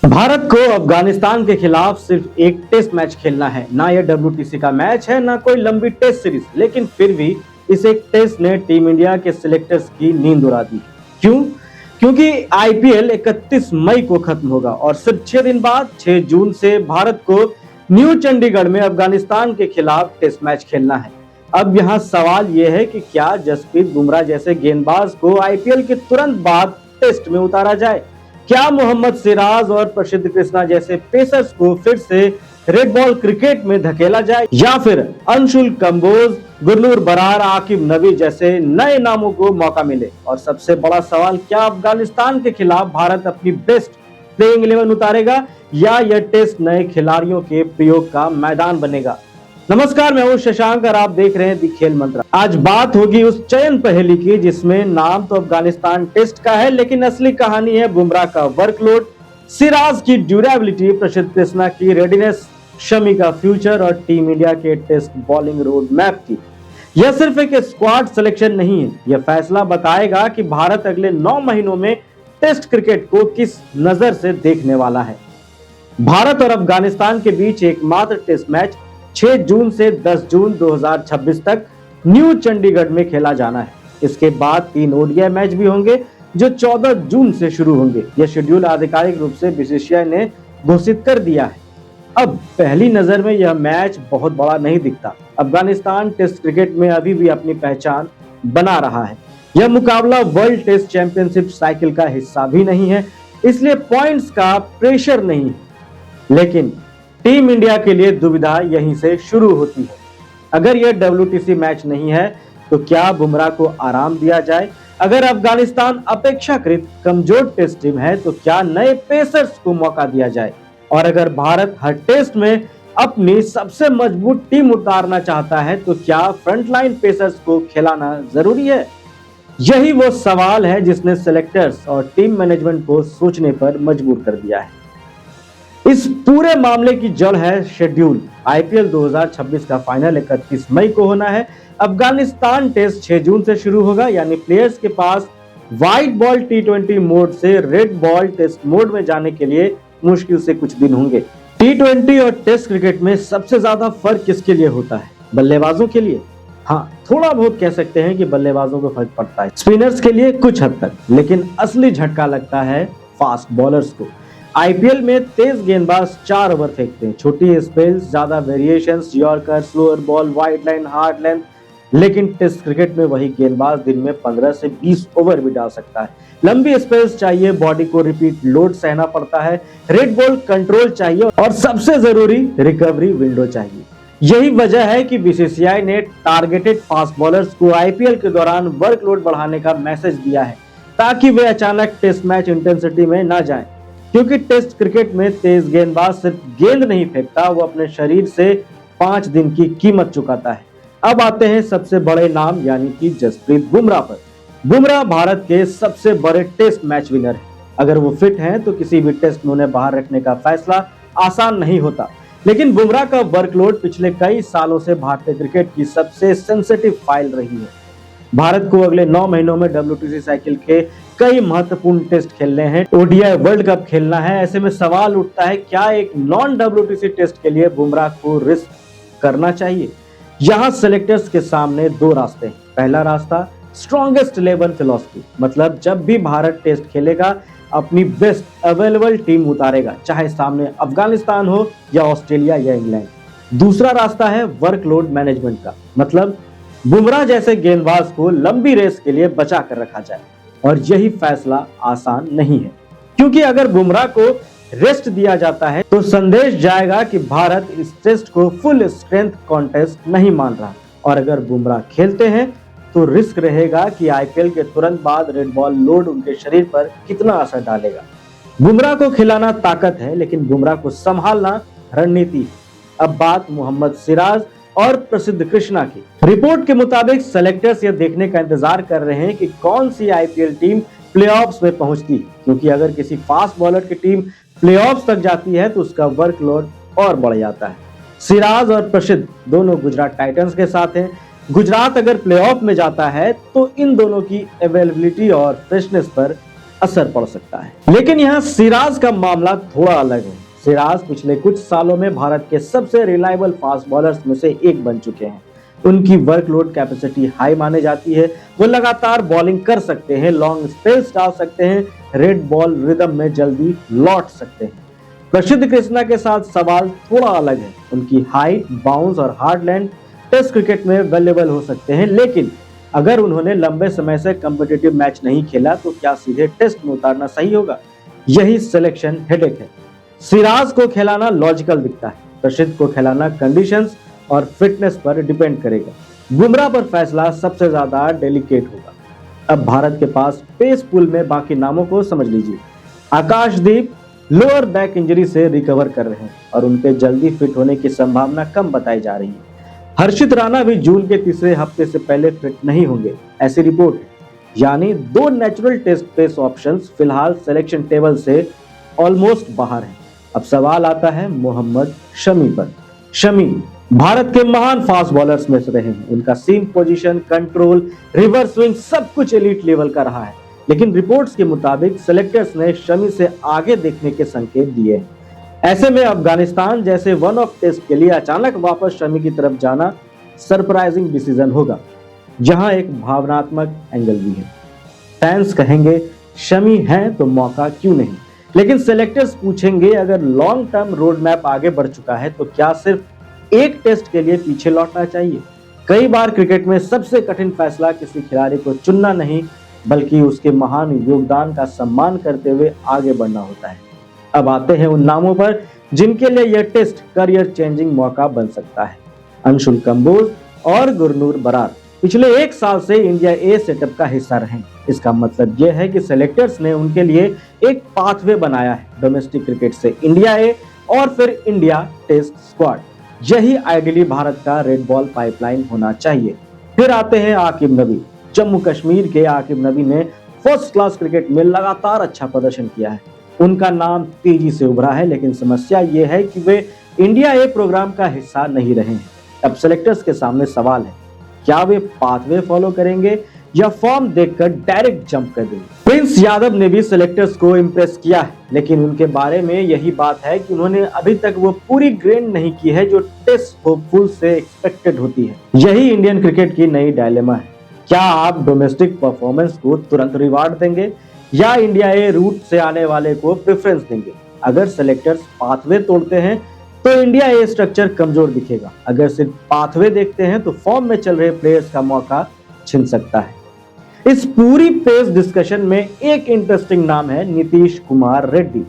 भारत को अफगानिस्तान के खिलाफ सिर्फ एक टेस्ट मैच खेलना है। ना यह WTC का मैच है, ना कोई लंबी टेस्ट सीरीज, लेकिन फिर भी इस एक टेस्ट ने टीम इंडिया के सिलेक्टर्स की नींद उड़ा दी। क्यों? क्योंकि IPL 31 मई को खत्म होगा और सिर्फ 6 दिन बाद 6 जून से भारत को न्यू चंडीगढ़ में अफगानिस्तान के खिलाफ टेस्ट मैच खेलना है। अब यहाँ सवाल यह है कि क्या जसप्रीत बुमराह जैसे गेंदबाज को IPL के तुरंत बाद टेस्ट में उतारा जाए? क्या मोहम्मद सिराज और प्रसिद्ध कृष्णा जैसे पेसर्स को फिर से रेड बॉल क्रिकेट में धकेला जाए, या फिर अंशुल कंबोज, गुरनूर बरार, आकिब नबी जैसे नए नामों को मौका मिले? और सबसे बड़ा सवाल, क्या अफगानिस्तान के खिलाफ भारत अपनी बेस्ट प्लेइंग 11 उतारेगा या यह टेस्ट नए खिलाड़ियों के प्रयोग का मैदान बनेगा? नमस्कार, मैं हूं शशांक और आप देख रहे हैं दी खेल मंत्र। आज बात होगी उस चयन पहेली की जिसमें नाम तो अफगानिस्तान टेस्ट का है, लेकिन असली कहानी है बुमराह का वर्कलोड, सिराज की ड्यूरेबिलिटी, प्रसिद्ध कृष्णा की रेडीनेस, शमी का फ्यूचर और टीम इंडिया के टेस्ट बॉलिंग रोड मैप की। यह सिर्फ एक स्क्वाड सिलेक्शन नहीं है, यह फैसला बताएगा कि भारत अगले 9 महीनों में टेस्ट क्रिकेट को किस नजर से देखने वाला है। भारत और अफगानिस्तान के बीच एकमात्र टेस्ट मैच 6 जून से 10 जून 2026 तक न्यू चंडीगढ़ में खेला जाना है। इसके बाद 3 ODI मैच भी होंगे जो 14 जून से शुरू होंगे। यह शेड्यूल आधिकारिक रूप से BCCI ने घोषित कर दिया है। अब पहली नजर में यह मैच बहुत बड़ा नहीं दिखता। अफगानिस्तान टेस्ट क्रिकेट में अभी भी अपनी पहचान बना रहा है। यह मुकाबला वर्ल्ड टेस्ट चैंपियनशिप साइकिल का हिस्सा भी नहीं है, इसलिए पॉइंट्स का प्रेशर नहीं है। लेकिन टीम इंडिया के लिए दुविधा यहीं से शुरू होती है। अगर यह WTC मैच नहीं है तो क्या बुमराह को आराम दिया जाए? अगर अफगानिस्तान अपेक्षाकृत कमजोर टेस्ट टीम है तो क्या नए पेसर्स को मौका दिया जाए? और अगर भारत हर टेस्ट में अपनी सबसे मजबूत टीम उतारना चाहता है तो क्या फ्रंटलाइन पेसर्स को खिलाना जरूरी है? यही वो सवाल है जिसने सिलेक्टर्स और टीम मैनेजमेंट को सोचने पर मजबूर कर दिया है। इस पूरे मामले की जड़ है शेड्यूल। IPL 2026 का फाइनल 31 मई को होना है। अफगानिस्तान टेस्ट 6 जून से शुरू होगा, यानी प्लेयर्स के पास व्हाइट बॉल T20 मोड से रेड बॉल टेस्ट मोड में जाने के लिए मुश्किल से कुछ दिन होंगे। T20 और टेस्ट क्रिकेट में सबसे ज्यादा फर्क किसके लिए होता है? बल्लेबाजों के लिए। हाँ, थोड़ा बहुत कह सकते हैं कि बल्लेबाजों को फर्क पड़ता है, स्पिनर्स के लिए कुछ हद तक, लेकिन असली झटका लगता है फास्ट बॉलर्स को। IPL में तेज गेंदबाज 4 ओवर फेंकते हैं, छोटी स्पेल्स, ज्यादा variations, yorker, slower ball, wide line, hard line, लेकिन टेस्ट क्रिकेट में वही गेंदबाज दिन में 15 से 20 ओवर भी डाल सकता है। लंबी स्पेल्स चाहिए, बॉडी को रिपीट लोड सहना पड़ता है, रेड बॉल कंट्रोल चाहिए और सबसे जरूरी रिकवरी विंडो चाहिए। यही वजह है कि BCCI ने टारगेटेड फास्ट बॉलर्स को IPL के दौरान वर्कलोड बढ़ाने का मैसेज दिया है, ताकि वे अचानक टेस्ट मैच इंटेंसिटी में ना जाएं। क्योंकि टेस्ट क्रिकेट में तेज गेंदबाज सिर्फ गेंद नहीं फेंकता, वो अपने शरीर से 5 दिन की कीमत चुकाता है। अब आते हैं सबसे बड़े नाम यानी कि जसप्रीत बुमराह पर। बुमराह भारत के सबसे बड़े टेस्ट मैच विनर है। अगर वो फिट हैं तो किसी भी टेस्ट में उन्हें बाहर रखने का फैसला आसान नहीं होता। लेकिन बुमराह का वर्कलोड पिछले कई सालों से भारतीय क्रिकेट की सबसे सेंसिटिव फाइल रही है। भारत को अगले 9 महीनों में WTC साइकिल के कई महत्वपूर्ण टेस्ट खेलने हैं, ODI वर्ल्ड कप खेलना है। ऐसे में सवाल उठता है, क्या एक नॉन WTC टेस्ट के लिए बुमराह को रिस्क करना चाहिए? यहाँ सिलेक्टर्स के सामने 2 रास्ते हैं। पहला रास्ता, स्ट्रॉन्गेस्ट 11 फिलॉसफी, मतलब जब भी भारत टेस्ट खेलेगा अपनी बेस्ट अवेलेबल टीम उतारेगा, चाहे सामने अफगानिस्तान हो या ऑस्ट्रेलिया या इंग्लैंड। दूसरा रास्ता है वर्कलोड मैनेजमेंट का, मतलब बुमराह जैसे गेंदबाज को लंबी रेस के लिए बचा कर रखा जाए। और यही फैसला आसान नहीं है, क्योंकि अगर बुमराह को रेस्ट दिया जाता है तो संदेश जाएगा कि भारत इस टेस्ट को फुल स्ट्रेंथ कॉन्टेस्ट नहीं मान रहा, और अगर बुमराह खेलते हैं तो रिस्क रहेगा कि IPL के तुरंत बाद रेड बॉल लोड उनके शरीर पर कितना असर डालेगा। बुमराह को खिलाना ताकत है, लेकिन बुमराह को संभालना रणनीति है। अब बात मोहम्मद सिराज और प्रसिद्ध कृष्णा की। रिपोर्ट के मुताबिक सेलेक्टर्स यह देखने का इंतजार कर रहे हैं कि कौन सी IPL टीम प्लेऑफ्स में पहुंचती है, क्योंकि अगर किसी फास्ट बॉलर की टीम प्लेऑफ्स तक जाती है तो उसका वर्कलोड और बढ़ जाता है। सिराज और प्रसिद्ध दोनों गुजरात टाइटंस के साथ हैं। गुजरात अगर प्लेऑफ में जाता है तो इन दोनों की अवेलेबिलिटी और फ्रेशनेस पर असर पड़ सकता है। लेकिन यहाँ सिराज का मामला थोड़ा अलग है। सिराज पिछले कुछ सालों में भारत के सबसे रिलायबल फास्ट बॉलर्स में से एक बन चुके हैं। उनकी वर्कलोड कैपेसिटी हाई मानी जाती है। वो लगातार बॉलिंग कर सकते हैं, लॉन्ग स्पेल्स डाल सकते हैं, रेड बॉल रिदम में जल्दी लौट सकते हैं। प्रसिद्ध कृष्णा के साथ सवाल थोड़ा अलग है। उनकी हाइट, बाउंस और हार्ड लैंड टेस्ट क्रिकेट में अवेलेबल हो सकते हैं, लेकिन अगर उन्होंने लंबे समय से कॉम्पिटिटिव मैच नहीं खेला तो क्या सीधे टेस्ट में उतारना सही होगा? यही सिलेक्शन हेडेक है। सिराज को खिलाना लॉजिकल दिखता है, प्रसिद्ध को खिलाना कंडीशंस और फिटनेस पर डिपेंड करेगा। बुमराह पर फैसला सबसे ज्यादा डेलिकेट होगा। अब भारत के पास पेस पूल में बाकी नामों को समझ लीजिए। आकाशदीप लोअर बैक इंजरी से रिकवर कर रहे हैं और उनके जल्दी फिट होने की संभावना कम बताई जा रही है। हर्षित राणा भी जून के तीसरे हफ्ते से पहले फिट नहीं होंगे, ऐसी रिपोर्ट है। यानी 2 नेचुरल टेस्ट पेस ऑप्शंस फिलहाल सिलेक्शन टेबल से ऑलमोस्ट बाहर हैं। अब सवाल आता है मोहम्मद शमी पर। शमी भारत के महान फास्ट बॉलर्स में से रहे हैं। उनका सीम पोजीशन, कंट्रोल, रिवर्स स्विंग सब कुछ एलीट लेवल का रहा है। लेकिन रिपोर्ट्स के मुताबिक सिलेक्टर्स ने शमी से आगे देखने के संकेत दिए हैं। ऐसे में अफगानिस्तान जैसे वन ऑफ टेस्ट के लिए अचानक वापस शमी की तरफ जाना सरप्राइजिंग डिसीजन होगा, जहां एक भावनात्मक एंगल भी है। फैंस कहेंगे शमी हैं तो मौका क्यों नहीं, लेकिन सिलेक्टर्स पूछेंगे अगर लॉन्ग टर्म रोड मैप आगे बढ़ चुका है तो क्या सिर्फ एक टेस्ट के लिए पीछे लौटना चाहिए? कई बार क्रिकेट में सबसे कठिन फैसला किसी खिलाड़ी को चुनना नहीं, बल्कि उसके महान योगदान का सम्मान करते हुए आगे बढ़ना होता है। अब आते हैं उन नामों पर जिनके लिए यह टेस्ट करियर चेंजिंग मौका बन सकता है। अंशुल कंबोज और गुरनूर बरार पिछले 1 साल से इंडिया ए सेटअप का हिस्सा रहे। इसका मतलब यह है कि सिलेक्टर्स ने उनके लिए एक पाथवे बनाया है, डोमेस्टिक क्रिकेट से इंडिया ए और फिर इंडिया टेस्ट स्क्वाड। यही आइडियली भारत का रेड बॉल पाइपलाइन होना चाहिए। फिर आते हैं आकिब नबी। जम्मू कश्मीर के आकिब नबी ने फर्स्ट क्लास क्रिकेट में लगातार अच्छा प्रदर्शन किया है। उनका नाम तेजी से उभरा है, लेकिन समस्या यह है कि वे इंडिया ए प्रोग्राम का हिस्सा नहीं रहे हैं। अब सिलेक्टर्स के सामने सवाल है, क्या वे पाथवे फॉलो करेंगे या फॉर्म देखकर डायरेक्ट जंप कर देंगे? प्रिंस यादव ने भी सिलेक्टर्स को इंप्रेस किया है, लेकिन उनके बारे में यही बात है कि उन्होंने अभी तक वो पूरी ग्रेड नहीं की है जो टेस्ट होपफुल से एक्सपेक्टेड होती है। यही इंडियन क्रिकेट की नई डायलेमा है। क्या आप डोमेस्टिक परफॉर्मेंस को तुरंत रिवार्ड देंगे या इंडिया ए रूट से आने वाले को प्रेफरेंस देंगे? अगर सिलेक्टर्स पाथवे तोड़ते हैं तो इंडिया ए स्ट्रक्चर कमजोर दिखेगा। अगर सिर्फ पाथवे देखते हैं तो फॉर्म में चल रहे प्लेयर्स का मौका छिन सकता है। इस पूरी पेस डिस्कशन में एक इंटरेस्टिंग नाम है नीतीश कुमार रेड्डी।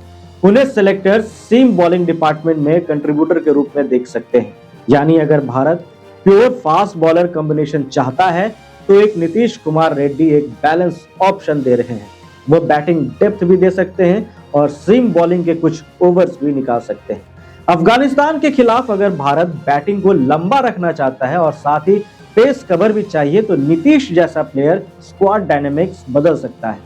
उन्हें सिलेक्टर्स सीम बॉलिंग डिपार्टमेंट में कंट्रीब्यूटर के रूप में देख सकते हैं। यानी अगर Bharat pure fast bowler combination चाहता है तो एक नीतीश कुमार रेड्डी एक बैलेंस ऑप्शन दे रहे हैं। वो बैटिंग डेप्थ भी दे सकते हैं और सीम बॉलिंग के कुछ ओवर्स भी निकाल सकते हैं। अफगानिस्तान के खिलाफ अगर भारत बैटिंग को लंबा रखना चाहता है और साथ ही पेस कवर भी चाहिए तो नीतीश जैसा प्लेयर स्क्वाड डायनेमिक्स बदल सकता है।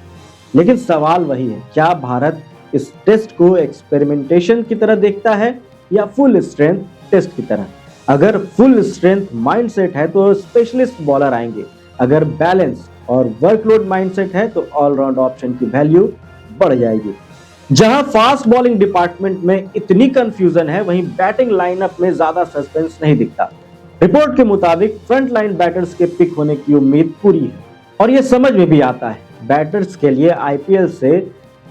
लेकिन सवाल वही है, क्या भारत इस टेस्ट को एक्सपेरिमेंटेशन की तरह देखता है या फुल स्ट्रेंथ टेस्ट की तरह? अगर फुल स्ट्रेंथ माइंडसेट है तो स्पेशलिस्ट बॉलर आएंगे। अगर बैलेंस और वर्कलोड माइंडसेट है तो ऑलराउंड ऑप्शन की वैल्यू बढ़ जाएगी। जहां फास्ट बॉलिंग डिपार्टमेंट में इतनी कंफ्यूजन है, वहीं बैटिंग लाइनअप में ज्यादा सस्पेंस नहीं दिखता। रिपोर्ट के मुताबिक फ्रंट लाइन बैटर्स के पिक होने की उम्मीद पूरी है और यह समझ में भी आता है। बैटर्स के लिए आईपीएल से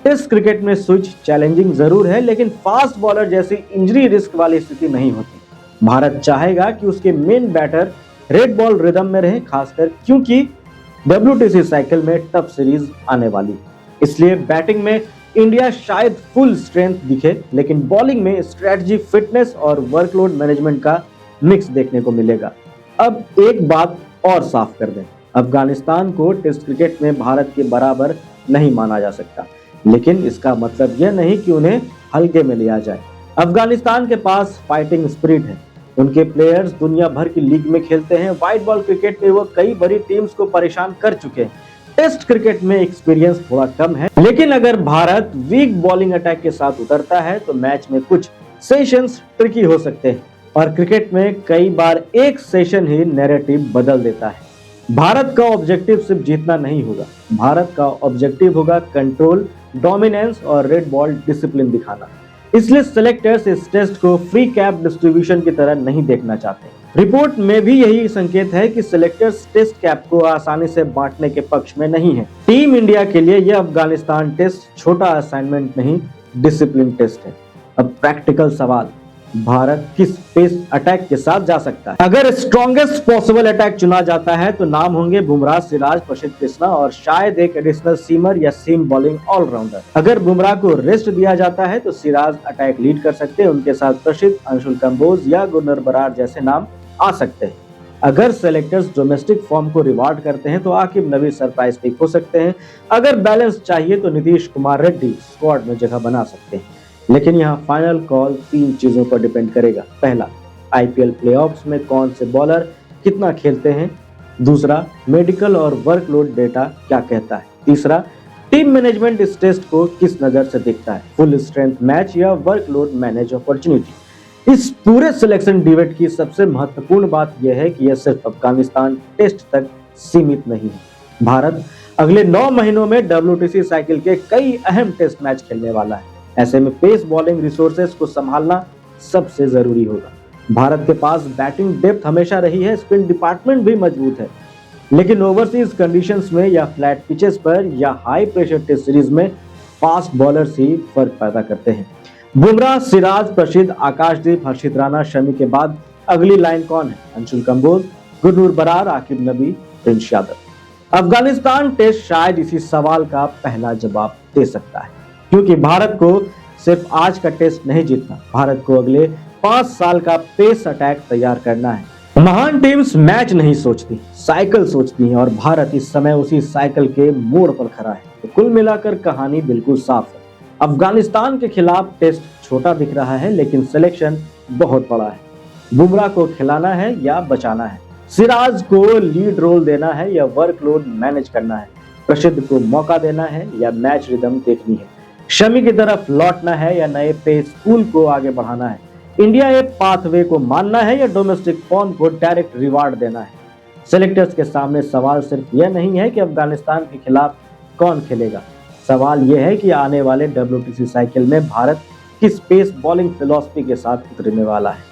टेस्ट क्रिकेट में स्विच चैलेंजिंग जरूर है, लेकिन फास्ट बॉलर जैसी इंजरी रिस्क वाली स्थिति नहीं होती। भारत चाहेगा कि उसके main batter red ball rhythm में रहे, खासकर क्योंकि WTC साइकिल में टफ सीरीज आने वाली है। इसलिए बैटिंग में इंडिया शायद फुल स्ट्रेंथ दिखे, लेकिन बॉलिंग में स्ट्रेटजी, फिटनेस और वर्कलोड मैनेजमेंट का मिक्स देखने को मिलेगा। अब एक बात और साफ कर दें, अफगानिस्तान को टेस्ट क्रिकेट में भारत के बराबर नहीं माना जा सकता, लेकिन इसका मतलब यह नहीं कि उन्हें हल्के में लिया जाए। अफगानिस्तान के पास फाइटिंग स्पिरिट है। उनके प्लेयर्स दुनिया भर की लीग में खेलते हैं। व्हाइट बॉल क्रिकेट में वो कई बड़ी टीम्स को परेशान कर चुके हैं। टेस्ट क्रिकेट में एक्सपीरियंस थोड़ा कम है, लेकिन अगर भारत वीक बॉलिंग अटैक के साथ उतरता है तो मैच में कुछ सेशंस ट्रिकी हो सकते हैं और क्रिकेट में कई बार एक सेशन ही नैरेटिव बदल देता है। भारत का ऑब्जेक्टिव सिर्फ जीतना नहीं होगा, भारत का ऑब्जेक्टिव होगा कंट्रोल, डोमिनेंस और रेड बॉल डिसिप्लिन दिखाना। इसलिए सेलेक्टर्स इस टेस्ट को फ्री कैप डिस्ट्रीब्यूशन की तरह नहीं देखना चाहते। रिपोर्ट में भी यही संकेत है कि सेलेक्टर्स टेस्ट कैप को आसानी से बांटने के पक्ष में नहीं है। टीम इंडिया के लिए यह अफगानिस्तान टेस्ट छोटा असाइनमेंट नहीं, डिसिप्लिन टेस्ट है। अब प्रैक्टिकल सवाल, भारत किस पेस अटैक के साथ जा सकता है? अगर स्ट्रॉन्गेस्ट पॉसिबल अटैक चुना जाता है तो नाम होंगे बुमराह, सिराज, प्रसिद्ध कृष्णा और शायद एक एडिशनल सीमर या सीम बॉलिंग ऑलराउंडर। अगर बुमराह को रेस्ट दिया जाता है तो सिराज अटैक लीड कर सकते हैं, उनके साथ प्रसिद्ध, अंशुल कंबोज या गुरनूर बरार जैसे नाम आ सकते हैं। अगर सेलेक्टर्स डोमेस्टिक फॉर्म को रिवार्ड करते हैं तो आकिब नबी सरप्राइज पिक हो सकते हैं। अगर बैलेंस चाहिए तो नीतीश कुमार रेड्डी स्क्वाड में जगह बना सकते हैं। लेकिन यहाँ फाइनल कॉल 3 चीजों पर डिपेंड करेगा। पहला, आईपीएल प्लेऑफ्स में कौन से बॉलर कितना खेलते हैं। दूसरा, मेडिकल और वर्कलोड डेटा क्या कहता है। तीसरा, टीम मैनेजमेंट इस टेस्ट को किस नजर से देखता है, फुल स्ट्रेंथ मैच या वर्कलोड मैनेज अपॉर्चुनिटी। इस पूरे सिलेक्शन डिबेट की सबसे महत्वपूर्ण बात यह है कि यह सिर्फ अफगानिस्तान टेस्ट तक सीमित नहीं है। भारत अगले 9 महीनों में WTC साइकिल के कई अहम टेस्ट मैच खेलने वाला है। ऐसे में पेस बॉलिंग रिसोर्सेज को संभालना सबसे जरूरी होगा। भारत के पास बैटिंग डेप्थ हमेशा रही है, स्पिन डिपार्टमेंट भी मजबूत है, लेकिन ओवरसीज कंडीशंस में या फ्लैट पिचेस पर या हाई प्रेशर टेस्ट सीरीज में फास्ट बॉलर्स ही फर्क पैदा करते हैं। बुमराह, सिराज, प्रसिद्ध, आकाशदीप, हर्षित राणा, शमी के बाद अगली लाइन कौन है? अंशुल कंबोज, गुरनूर बरार, आकिब नबी, प्रिंस यादव। अफगानिस्तान टेस्ट शायद इसी सवाल का पहला जवाब दे सकता है, क्योंकि भारत को सिर्फ आज का टेस्ट नहीं जीतना, भारत को अगले 5 साल का पेस अटैक तैयार करना है। महान टीम्स मैच नहीं सोचती, साइकिल सोचती हैं और भारत इस समय उसी साइकिल के मोड़ पर खड़ा है। तो कुल मिलाकर कहानी बिल्कुल साफ है। अफगानिस्तान के खिलाफ टेस्ट छोटा दिख रहा है, लेकिन सिलेक्शन बहुत बड़ा है। बुमराह को खिलाना है या बचाना है, सिराज को लीड रोल देना है या वर्कलोड मैनेज करना है, प्रसिद्ध को मौका देना है या मैच रिदम देखनी है, शमी की तरफ लौटना है या नए पेस पूल को आगे बढ़ाना है, इंडिया ए पाथवे को मानना है या डोमेस्टिक फॉर्म को डायरेक्ट रिवार्ड देना है। सेलेक्टर्स के सामने सवाल सिर्फ यह नहीं है कि अफगानिस्तान के खिलाफ कौन खेलेगा, सवाल यह है कि आने वाले WTC साइकिल में भारत किस पेस बॉलिंग फिलॉसफी के साथ उतरने वाला है।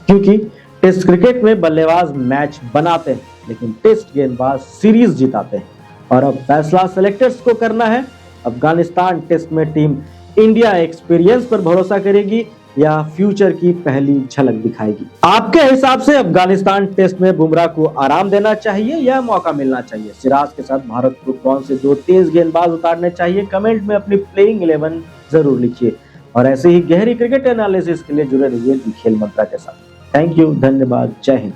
क्योंकि टेस्ट क्रिकेट में बल्लेबाज मैच बनाते हैं, लेकिन टेस्ट गेंदबाज सीरीज जिताते हैं और अब फैसला सेलेक्टर्स को करना है। अफगानिस्तान टेस्ट में टीम इंडिया एक्सपीरियंस पर भरोसा करेगी या फ्यूचर की पहली झलक दिखाएगी। आपके हिसाब से अफगानिस्तान टेस्ट में बुमराह को आराम देना चाहिए या मौका मिलना चाहिए? सिराज के साथ भारत को कौन से 2 तेज गेंदबाज उतारने चाहिए? कमेंट में अपनी प्लेइंग 11 जरूर लिखिए और ऐसे ही गहरी क्रिकेट एनालिसिस के लिए जुड़े रहिए खेल मंत्रा के साथ। थैंक यू, धन्यवाद, जय हिंद।